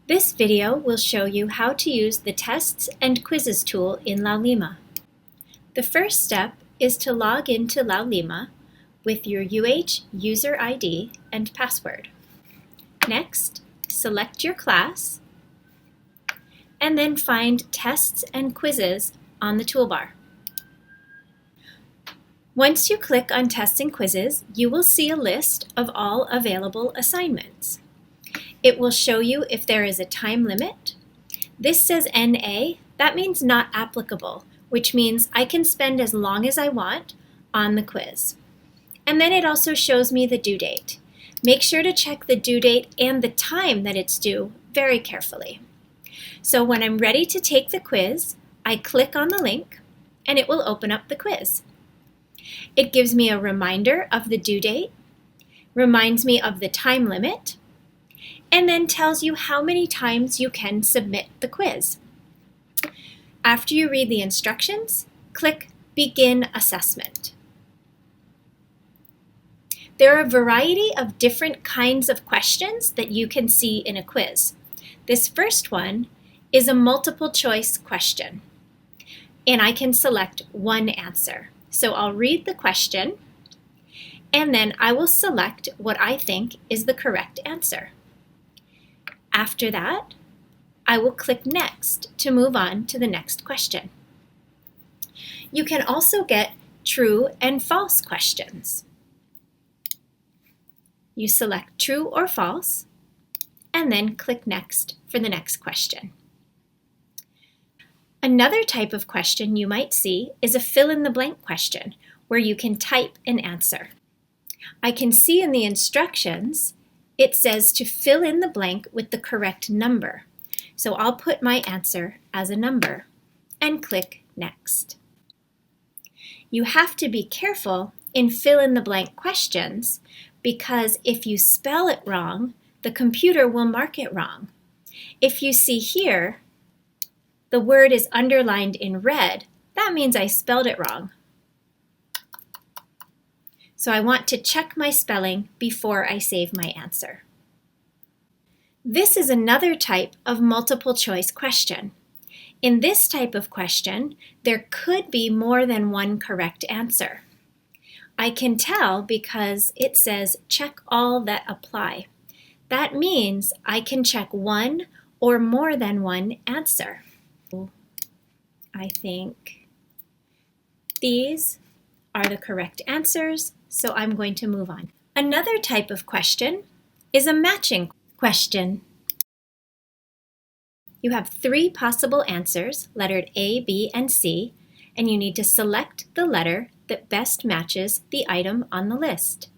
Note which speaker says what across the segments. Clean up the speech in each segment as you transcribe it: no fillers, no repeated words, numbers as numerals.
Speaker 1: This video will show you how to use the Tests and Quizzes tool in Laulima. The first step is to log into Laulima with your user ID and password. Next, select your class and then find Tests and Quizzes on the toolbar. Once you click on Tests and Quizzes, you will see a list of all available assignments. It will show you if there is a time limit. This says NA, that means not applicable, which means I can spend as long as I want on the quiz. And then it also shows me the due date. Make sure to check the due date and the time that it's due very carefully. So when I'm ready to take the quiz, I click on the link and it will open up the quiz. It gives me a reminder of the due date, reminds me of the time limit, and then tells you how many times you can submit the quiz. After you read the instructions, click Begin Assessment. There are a variety of different kinds of questions that you can see in a quiz. This first one is a multiple choice question, and I can select one answer. So I'll read the question, and then I will select what I think is the correct answer. After that, I will click Next to move on to the next question. You can also get true and false questions. You select true or false, and then click Next for the next question. Another type of question you might see is a fill-in-the-blank question, where you can type an answer. I can see in the instructions, it says to fill in the blank with the correct number. So I'll put my answer as a number and click Next. You have to be careful in fill-in-the-blank questions because if you spell it wrong, the computer will mark it wrong. If you see here, the word is underlined in red, that means I spelled it wrong. So I want to check my spelling before I save my answer. This is another type of multiple choice question. In this type of question, there could be more than one correct answer. I can tell because it says check all that apply. That means I can check one or more than one answer. I think these are the correct answers, so I'm going to move on. Another type of question is a matching question. You have three possible answers, lettered A, B, and C, and you need to select the letter that best matches the item on the list.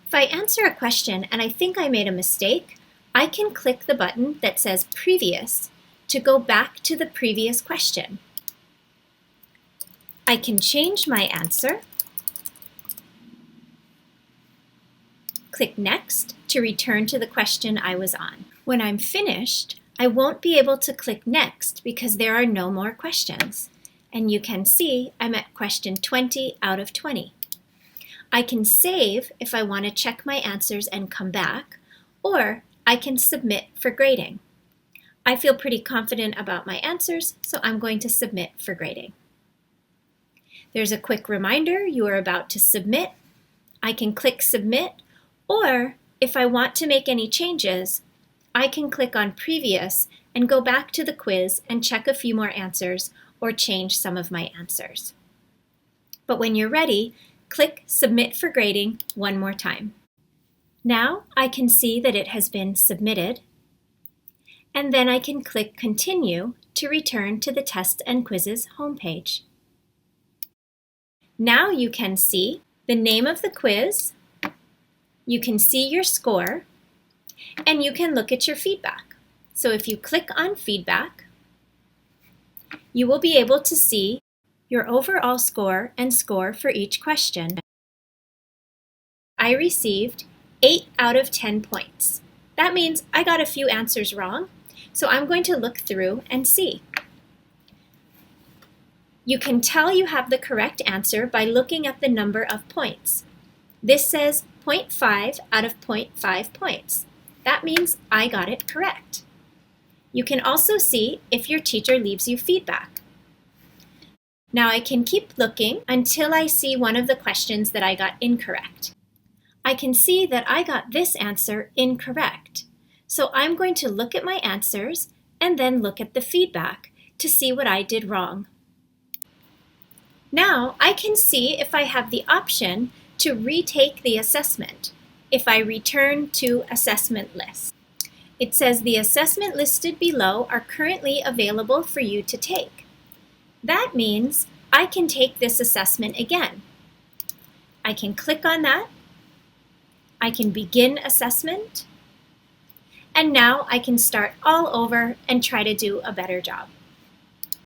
Speaker 1: If I answer a question and I think I made a mistake, I can click the button that says Previous to go back to the previous question. I can change my answer, click Next to return to the question I was on. When I'm finished, I won't be able to click Next because there are no more questions. And you can see I'm at question 20 out of 20. I can save if I want to check my answers and come back, or I can submit for grading. I feel pretty confident about my answers, so I'm going to submit for grading. There's a quick reminder you are about to submit. I can click Submit, or if I want to make any changes, I can click on Previous and go back to the quiz and check a few more answers or change some of my answers. But when you're ready, click Submit for grading one more time. Now I can see that it has been submitted, and then I can click Continue to return to the Tests and Quizzes homepage. Now you can see the name of the quiz, you can see your score, and you can look at your feedback. So if you click on Feedback, you will be able to see your overall score and score for each question. I received 8 out of 10 points. That means I got a few answers wrong, so I'm going to look through and see. You can tell you have the correct answer by looking at the number of points. This says 0.5 out of 0.5 points. That means I got it correct. You can also see if your teacher leaves you feedback. Now I can keep looking until I see one of the questions that I got incorrect. I can see that I got this answer incorrect. So I'm going to look at my answers and then look at the feedback to see what I did wrong. Now I can see if I have the option to retake the assessment if I return to Assessment List. It says the assessment listed below are currently available for you to take. That means I can take this assessment again. I can click on that. I can begin assessment. And now I can start all over and try to do a better job.